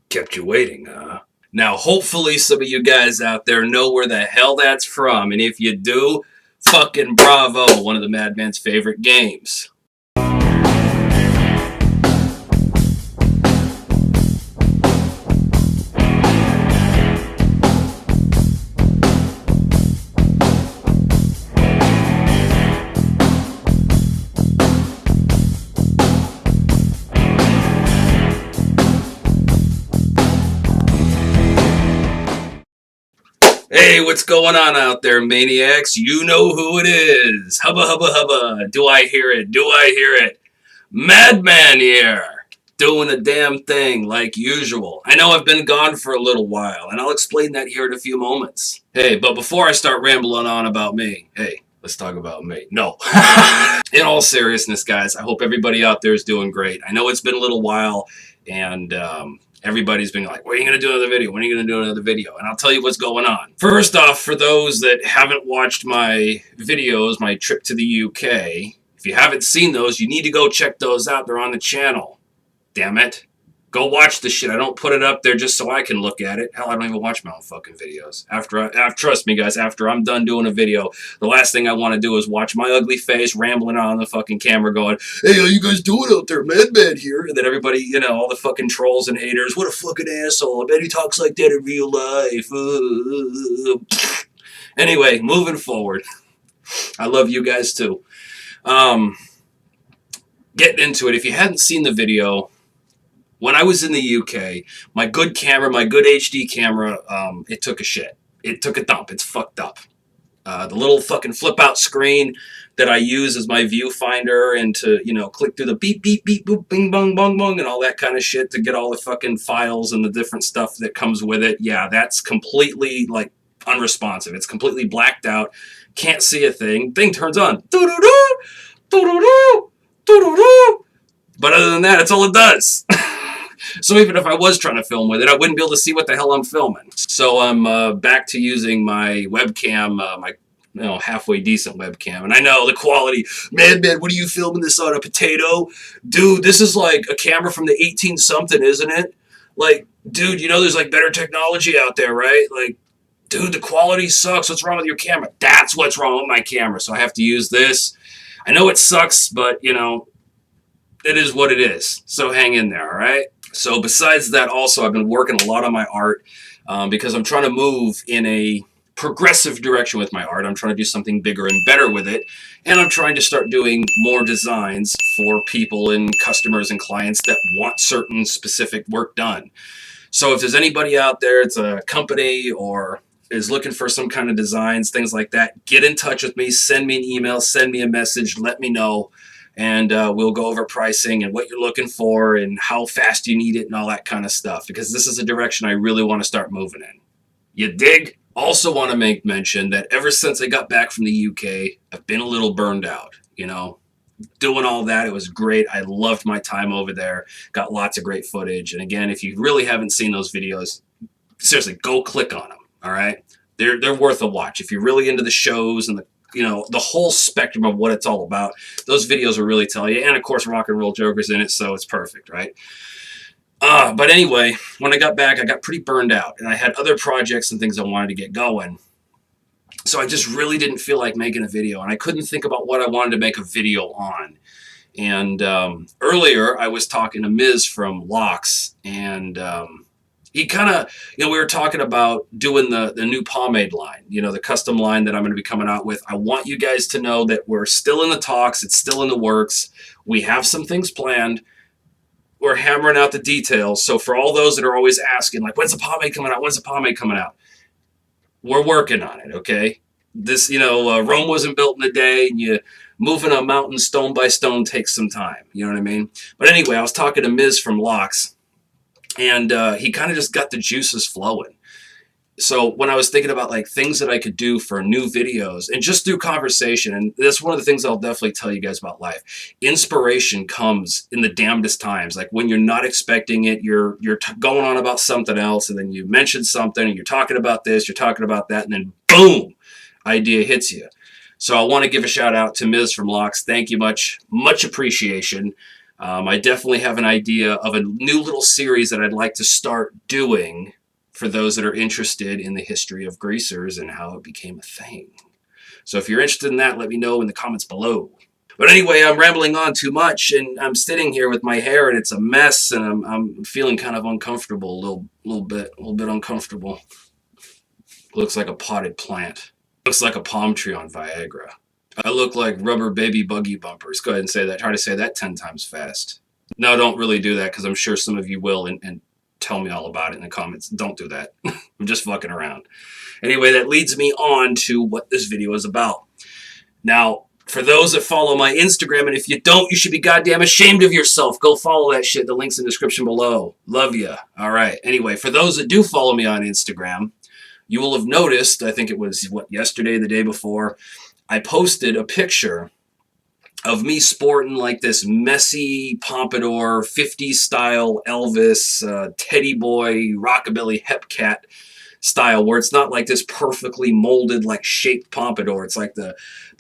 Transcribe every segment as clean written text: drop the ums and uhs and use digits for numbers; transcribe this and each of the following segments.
Kept you waiting, huh? Now, hopefully some of you guys out there know where the hell that's from, and if you do, fucking bravo, one of the Madman's favorite games. Hey, what's going on out there, maniacs? You know who it is. Hubba, hubba, hubba. Do I hear it? Do I hear it? Madman here. Doing a damn thing like usual. I know I've been gone for a little while, and I'll explain that here in a few moments. Hey, but before I start rambling on about me, hey, let's talk about me. No. In all seriousness, guys, I hope everybody out there is doing great. I know it's been a little while, and everybody's been like, when are you going to do another video? When are you going to do another video? And I'll tell you what's going on. First off, for those that haven't watched my videos, my trip to the UK, if you haven't seen those, you need to go check those out. They're on the channel. Damn it. Go watch the shit. I don't put it up there just so I can look at it. Hell, I don't even watch my own fucking videos. Trust me, guys, after I'm done doing a video, the last thing I want to do is watch my ugly face rambling on the fucking camera going, hey, how you guys doing out there? Madman here. And then everybody, you know, all the fucking trolls and haters, what a fucking asshole. I bet he talks like that in real life. Anyway, moving forward. I love you guys too. Getting into it. If you hadn't seen the video, when I was in the UK, my good camera, my good HD camera, it took a shit. It took a dump. It's fucked up. The little fucking flip out screen that I use as my viewfinder and to, you know, click through the beep, beep, beep, boop, bing, bong, bong, bong, and all that kind of shit to get all the fucking files and the different stuff that comes with it. Yeah, that's completely, like, unresponsive. It's completely blacked out. Can't see a thing. Thing turns on. Doo-doo-doo, doo-doo-doo, doo-doo-doo. But other than that, it's all it does. So even if I was trying to film with it, I wouldn't be able to see what the hell I'm filming. So I'm back to using my webcam, my halfway decent webcam. And I know the quality, man, what are you filming this on, a potato? Dude, this is like a camera from the 18-something, isn't it? Like, dude, you know there's like better technology out there, right? Like, dude, the quality sucks. What's wrong with your camera? That's what's wrong with my camera. So I have to use this. I know it sucks, but, you know, it is what it is. So hang in there, all right? So besides that, also, I've been working a lot on my art because I'm trying to move in a progressive direction with my art. I'm trying to do something bigger and better with it. And I'm trying to start doing more designs for people and customers and clients that want certain specific work done. So if there's anybody out there, it's a company or is looking for some kind of designs, things like that, get in touch with me, send me an email, send me a message, let me know. And we'll go over pricing and what you're looking for and how fast you need it and all that kind of stuff, because this is a direction I really want to start moving in. You dig? Also want to make mention that ever since I got back from the UK, I've been a little burned out, you know. Doing all that, it was great. I loved my time over there. Got lots of great footage. And again, if you really haven't seen those videos, seriously, go click on them, all right? They're worth a watch. If you're really into the shows and the whole spectrum of what it's all about, those videos will really tell you. And of course, Rock and Roll Joker's in it, so it's perfect, right? But anyway, when I got back, I got pretty burned out, and I had other projects and things I wanted to get going. So I just really didn't feel like making a video, and I couldn't think about what I wanted to make a video on. And earlier, I was talking to Miz from Locks, and he kind of, we were talking about doing the new pomade line, the custom line that I'm going to be coming out with. I want you guys to know that we're still in the talks. It's still in the works. We have some things planned. We're hammering out the details. So for all those that are always asking, like, when's the pomade coming out? When's the pomade coming out? We're working on it, okay? This, Rome wasn't built in a day, and you moving a mountain stone by stone takes some time. You know what I mean? But anyway, I was talking to Miz from Locks, and he kind of just got the juices flowing. So when I was thinking about like things that I could do for new videos and just through conversation, and that's one of the things I'll definitely tell you guys about life. Inspiration comes in the damnedest times. Like when you're not expecting it, you're going on about something else, and then you mention something, and you're talking about this, you're talking about that, and then boom, idea hits you. So I want to give a shout out to Miz from Locks. Thank you much appreciation. I definitely have an idea of a new little series that I'd like to start doing for those that are interested in the history of greasers and how it became a thing. So if you're interested in that, let me know in the comments below. But anyway, I'm rambling on too much, and I'm sitting here with my hair, and it's a mess, and I'm feeling kind of uncomfortable, a little bit uncomfortable. Looks like a potted plant. Looks like a palm tree on Viagra. I look like rubber baby buggy bumpers. Go ahead and say that. Try to say that 10 times fast. No, don't really do that, because I'm sure some of you will, and tell me all about it in the comments. Don't do that. I'm just fucking around. Anyway, that leads me on to what this video is about. Now, for those that follow my Instagram, and if you don't, you should be goddamn ashamed of yourself. Go follow that shit. The link's in the description below. Love ya. All right. Anyway, for those that do follow me on Instagram, you will have noticed, I think it was, yesterday, the day before, I posted a picture of me sporting like this messy pompadour, 50s style Elvis, teddy boy, rockabilly hep cat style, where it's not like this perfectly molded, like shaped pompadour. It's like the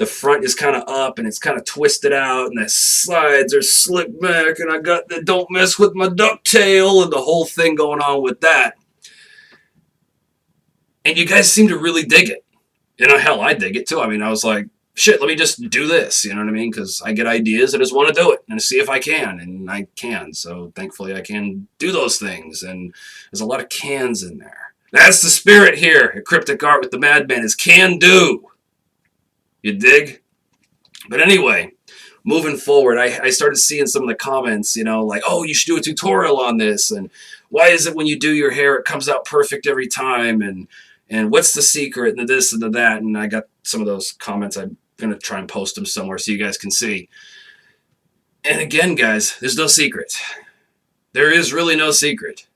front is kind of up and it's kind of twisted out, and the sides are slicked back, and I got the don't mess with my ducktail and the whole thing going on with that. And you guys seem to really dig it. You know, hell, I dig it too. I mean, I was like, shit, let me just do this. You know what I mean? Because I get ideas, I just want to do it and see if I can. And I can. So thankfully I can do those things. And there's a lot of cans in there. That's the spirit here at Cryptic Art with the Madman, is can do. You dig? But anyway, moving forward, I started seeing some of the comments, you know, like, oh, you should do a tutorial on this. And why is it when you do your hair, it comes out perfect every time? And what's the secret, and the this and the that? And I got some of those comments. I'm going to try and post them somewhere so you guys can see. And again, guys, there's no secret. There is really no secret.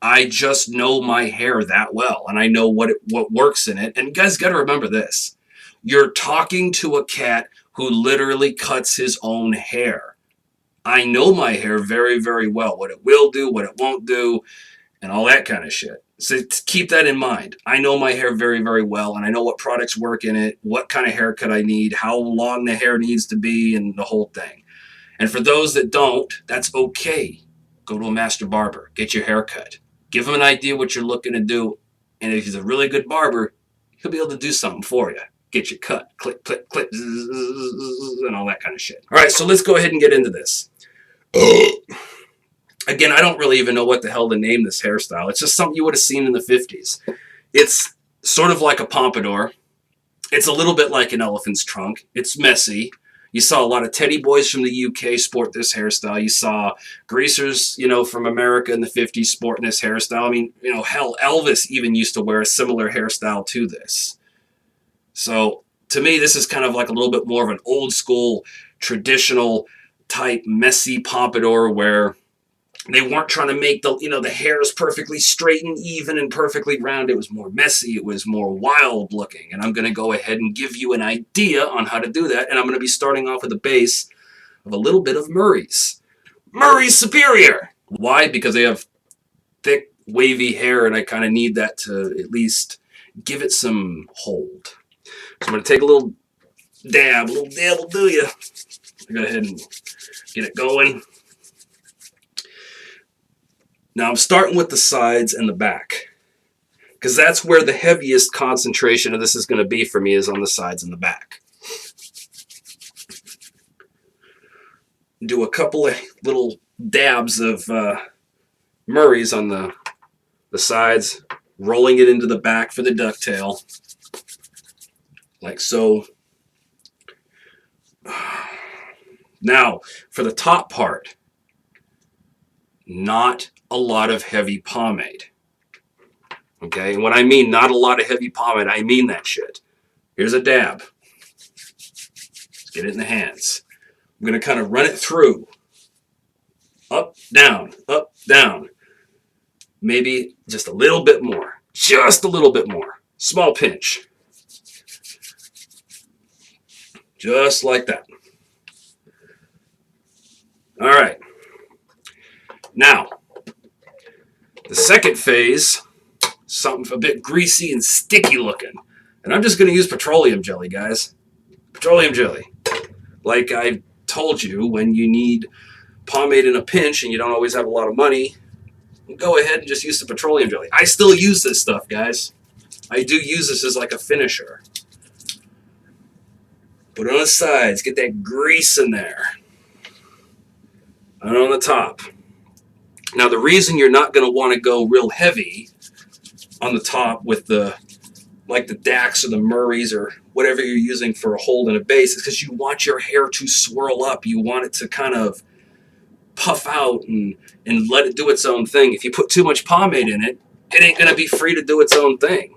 I just know my hair that well, and I know what works in it. And you guys got to remember this. You're talking to a cat who literally cuts his own hair. I know my hair very, very well. What it will do, what it won't do, and all that kind of shit. So keep that in mind. I know my hair very, very well, and I know what products work in it, what kind of haircut I need, how long the hair needs to be, and the whole thing. And for those that don't, that's okay. Go to a master barber. Get your hair cut. Give him an idea what you're looking to do, and if he's a really good barber, he'll be able to do something for you. Get you cut. Click, click, click, and all that kind of shit. All right, so let's go ahead and get into this. Again, I don't really even know what the hell to name this hairstyle. It's just something you would have seen in the 50s. It's sort of like a pompadour. It's a little bit like an elephant's trunk. It's messy. You saw a lot of teddy boys from the UK sport this hairstyle. You saw greasers, you know, from America in the 50s sporting this hairstyle. I mean, you know, hell, Elvis even used to wear a similar hairstyle to this. So to me, this is kind of like a little bit more of an old school, traditional type messy pompadour, where they weren't trying to make the, you know, the hairs perfectly straight and even and perfectly round. It was more messy. It was more wild looking. And I'm going to go ahead and give you an idea on how to do that. And I'm going to be starting off with a base of a little bit of Murray's. Murray's Superior. Why? Because they have thick, wavy hair, and I kind of need that to at least give it some hold. So I'm going to take a little dab. A little dab will do you. Go ahead and get it going. Now I'm starting with the sides and the back, because that's where the heaviest concentration of this is going to be for me, is on the sides and the back. Do a couple of little dabs of Murray's on the sides, rolling it into the back for the ducktail, like so. Now, for the top part, not a lot of heavy pomade. Okay, and when I mean not a lot of heavy pomade, I mean that shit. Here's a dab. Let's get it in the hands. I'm going to kind of run it through. Up, down, maybe just a little bit more. Just a little bit more. Small pinch. Just like that. All right. Now, the second phase, something a bit greasy and sticky looking. And I'm just going to use petroleum jelly, guys. Petroleum jelly. Like I told you, when you need pomade in a pinch and you don't always have a lot of money, go ahead and just use the petroleum jelly. I still use this stuff, guys. I do use this as like a finisher. Put it on the sides, get that grease in there. And on the top. Now the reason you're not going to want to go real heavy on the top with the like the Dax or the Murrays or whatever you're using for a hold and a base is because you want your hair to swirl up. You want it to kind of puff out and let it do its own thing. If you put too much pomade in it, it ain't going to be free to do its own thing.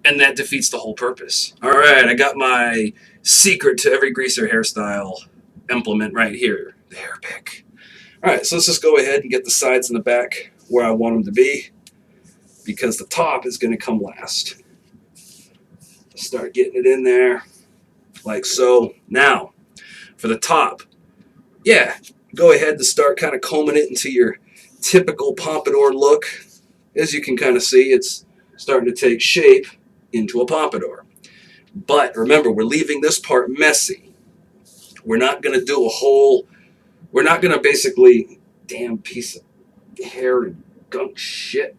And that defeats the whole purpose. All right, I got my secret to every greaser hairstyle implement right here, the hair pick. All right, so let's just go ahead and get the sides and the back where I want them to be because the top is going to come last. Start getting it in there like so. Now, for the top, yeah, go ahead and start kind of combing it into your typical pompadour look. As you can kind of see, it's starting to take shape into a pompadour. But remember, we're leaving this part messy. We're not going to do a whole, we're not going to basically, damn piece of hair and gunk shit.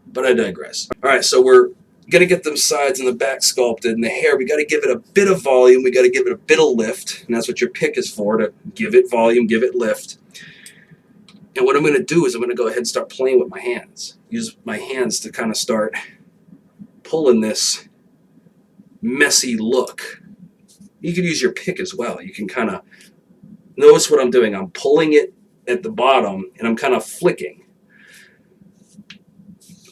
But I digress. All right, so we're going to get them sides and the back sculpted, and the hair, we got to give it a bit of volume. We got to give it a bit of lift, and that's what your pick is for, to give it volume, give it lift. And what I'm going to do is I'm going to go ahead and start playing with my hands. Use my hands to kind of start pulling this messy look. You can use your pick as well. You can kind of notice what I'm doing. I'm pulling it at the bottom, and I'm kind of flicking.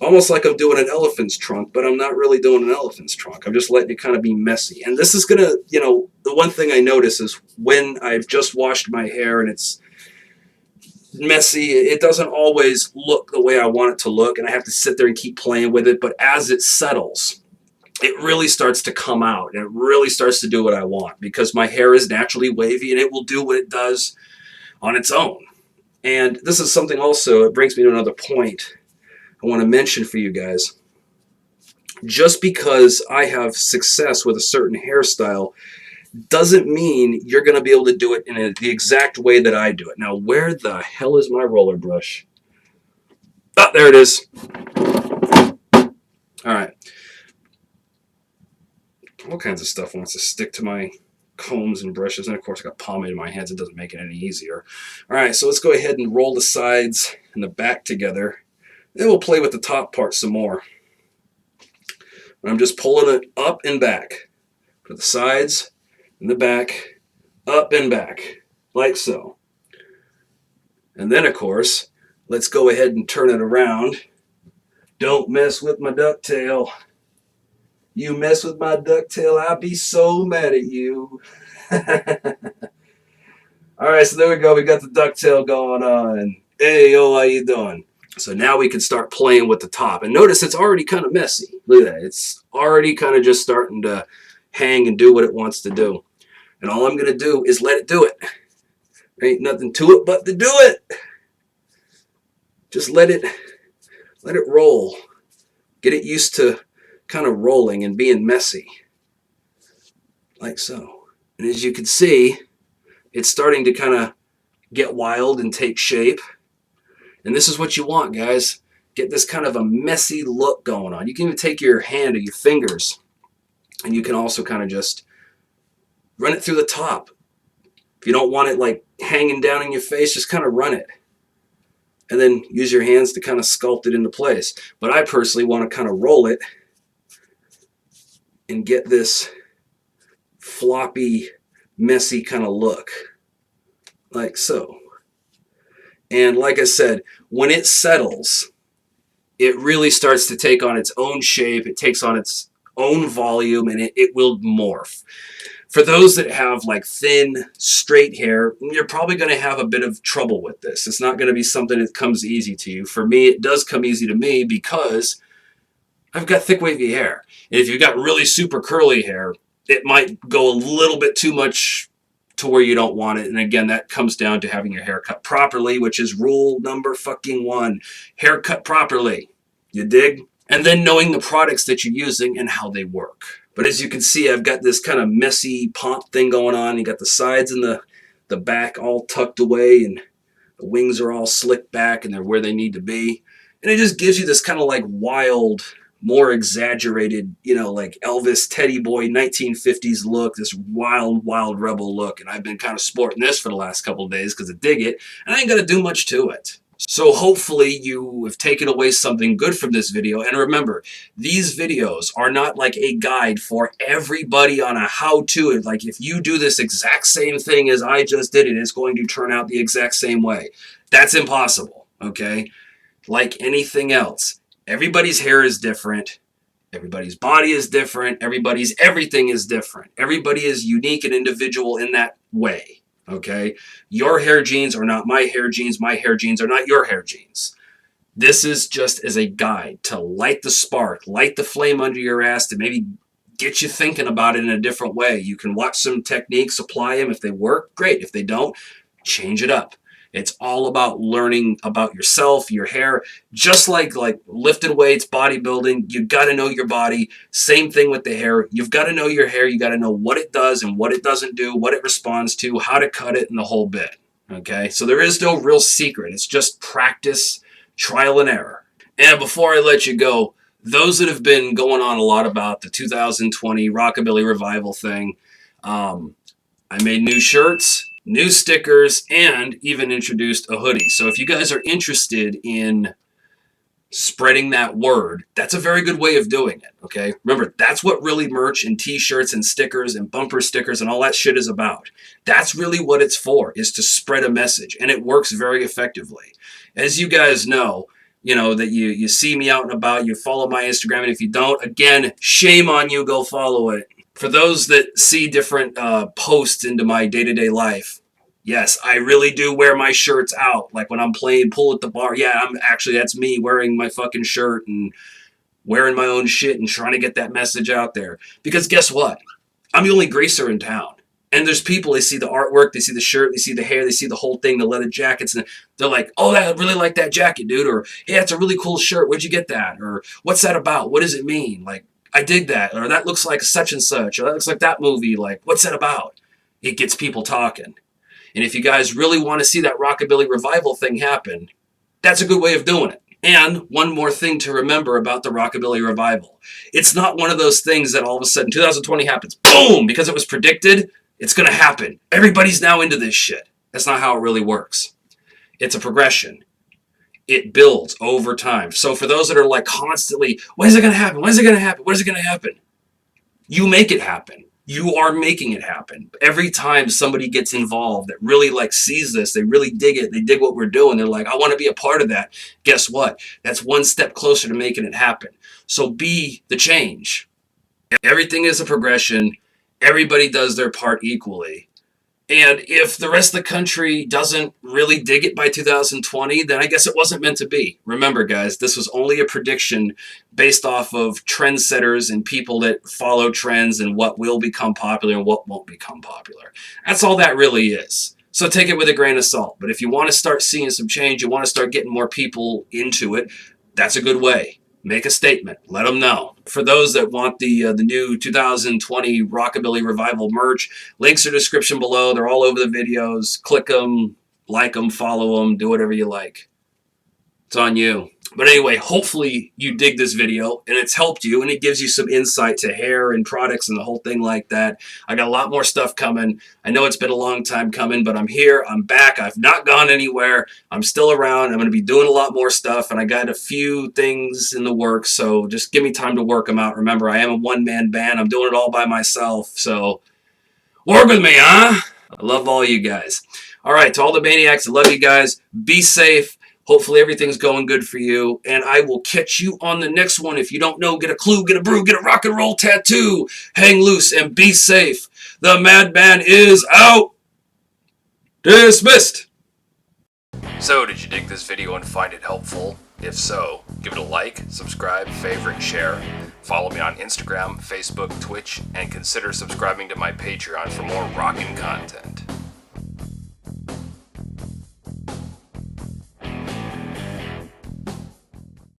Almost like I'm doing an elephant's trunk, but I'm not really doing an elephant's trunk. I'm just letting it kind of be messy. And this is going to, you know, the one thing I notice is when I've just washed my hair and it's messy, it doesn't always look the way I want it to look, and I have to sit there and keep playing with it. But as it settles, it really starts to come out, and it really starts to do what I want because my hair is naturally wavy, and it will do what it does on its own. And this is something also, it brings me to another point I want to mention for you guys. Just because I have success with a certain hairstyle doesn't mean you're going to be able to do it in the exact way that I do it. Now, where the hell is my roller brush? Ah, there it is. All right. All kinds of stuff wants to stick to my combs and brushes, and of course I got pomade in my hands. It doesn't make it any easier. All right, so let's go ahead and roll the sides and the back together. Then we'll play with the top part some more. I'm just pulling it up and back. For the sides and the back, up and back, like so. And then, of course, let's go ahead and turn it around. Don't mess with my ducktail. You mess with my ducktail, I'll be so mad at you. All right, so there we go. We got the ducktail going on. Hey, yo, how you doing? So now we can start playing with the top. And notice it's already kind of messy. Look at that. It's already kind of just starting to hang and do what it wants to do. And all I'm going to do is let it do it. There ain't nothing to it but to do it. Just let it roll. Get it used to kind of rolling and being messy. Like so. And as you can see, it's starting to kind of get wild and take shape. And this is what you want, guys. Get this kind of a messy look going on. You can even take your hand or your fingers, and you can also kind of just run it through the top. If you don't want it like hanging down in your face, just kind of run it. And then use your hands to kind of sculpt it into place. But I personally want to kind of roll it and get this floppy, messy kind of look. Like so. And like I said, when it settles, it really starts to take on its own shape. It takes on its own volume, and it will morph. For those that have like thin, straight hair, you're probably going to have a bit of trouble with this. It's not going to be something that comes easy to you. For me, it does come easy to me because I've got thick, wavy hair. And if you've got really super curly hair, it might go a little bit too much to where you don't want it. And again, that comes down to having your hair cut properly, which is rule number fucking 1. Hair cut properly. You dig? And then knowing the products that you're using and how they work. But as you can see, I've got this kind of messy pomp thing going on. You got the sides and the the back all tucked away and the wings are all slicked back and they're where they need to be. And it just gives you this kind of like wild, more exaggerated, like Elvis Teddy Boy 1950s look, this wild, wild rebel look. And I've been kind of sporting this for the last couple of days because I dig it. And I ain't going to do much to it. So hopefully you have taken away something good from this video. And remember, these videos are not like a guide for everybody on a how-to. Like if you do this exact same thing as I just did, it's going to turn out the exact same way. That's impossible, okay? Like anything else, everybody's hair is different. Everybody's body is different. Everybody's everything is different. Everybody is unique and individual in that way. Okay, your hair genes are not my hair genes. My hair genes are not your hair genes. This is just as a guide to light the spark, light the flame under your ass, to maybe get you thinking about it in a different way. You can watch some techniques, apply them. If they work, great. If they don't, change it up. It's all about learning about yourself, your hair, just like lifting weights, bodybuilding. You got to know your body. Same thing with the hair. You've got to know your hair. You got to know what it does and what it doesn't do, what it responds to, how to cut it, and the whole bit. Okay, so there is no real secret. It's just practice, trial and error. And before I let you go, those that have been going on a lot about the 2020 Rockabilly Revival thing, I made new shirts, new stickers, and even introduced a hoodie. So if you guys are interested in spreading that word, that's a very good way of doing it, okay? Remember, that's what really merch and t-shirts and stickers and bumper stickers and all that shit is about. That's really what it's for, is to spread a message, and it works very effectively. As you guys know, that you see me out and about, you follow my Instagram, and if you don't, again, shame on you, go follow it. For those that see different posts into my day-to-day life, yes, I really do wear my shirts out. Like when I'm playing pool at the bar, yeah, that's me wearing my fucking shirt and wearing my own shit and trying to get that message out there. Because guess what? I'm the only greaser in town. And there's people, they see the artwork, they see the shirt, they see the hair, they see the whole thing, the leather jackets, and they're like, oh, I really like that jacket, dude. Or, hey, that's a really cool shirt. Where'd you get that? Or, what's that about? What does it mean? Like, I dig that. Or, that looks like such and such. Or, that looks like that movie. Like, what's that about? It gets people talking. And if you guys really want to see that Rockabilly Revival thing happen, that's a good way of doing it. And one more thing to remember about the Rockabilly Revival. It's not one of those things that all of a sudden 2020 happens, boom, because it was predicted, it's going to happen. Everybody's now into this shit. That's not how it really works. It's a progression. It builds over time. So for those that are like constantly, when is it going to happen? When is it going to happen? When is it going to happen? You make it happen. You are making it happen. Every time somebody gets involved that really sees this, they really dig it, they dig what we're doing, they're like, I want to be a part of that. Guess what? That's one step closer to making it happen. So be the change. Everything is a progression. Everybody does their part equally. And if the rest of the country doesn't really dig it by 2020, then I guess it wasn't meant to be. Remember, guys, this was only a prediction based off of trendsetters and people that follow trends and what will become popular and what won't become popular. That's all that really is. So take it with a grain of salt. But if you want to start seeing some change, you want to start getting more people into it, that's a good way. Make a statement. Let them know. For those that want the new 2020 Rockabilly Revival merch, links are description below. They're all over the videos. Click them, like them, follow them, do whatever you like. It's on you. But anyway, hopefully you dig this video and it's helped you and it gives you some insight to hair and products and the whole thing like that. I got a lot more stuff coming. I know it's been a long time coming, but I'm here. I'm back. I've not gone anywhere. I'm still around. I'm going to be doing a lot more stuff and I got a few things in the works. So just give me time to work them out. Remember, I am a one-man band. I'm doing it all by myself. So work with me, huh? I love all you guys. All right, to all the maniacs, I love you guys. Be safe. Hopefully everything's going good for you. And I will catch you on the next one. If you don't know, get a clue, get a brew, get a rock and roll tattoo. Hang loose and be safe. The madman is out. Dismissed. So, did you dig this video and find it helpful? If so, give it a like, subscribe, favorite, share. Follow me on Instagram, Facebook, Twitch, and consider subscribing to my Patreon for more rockin' content.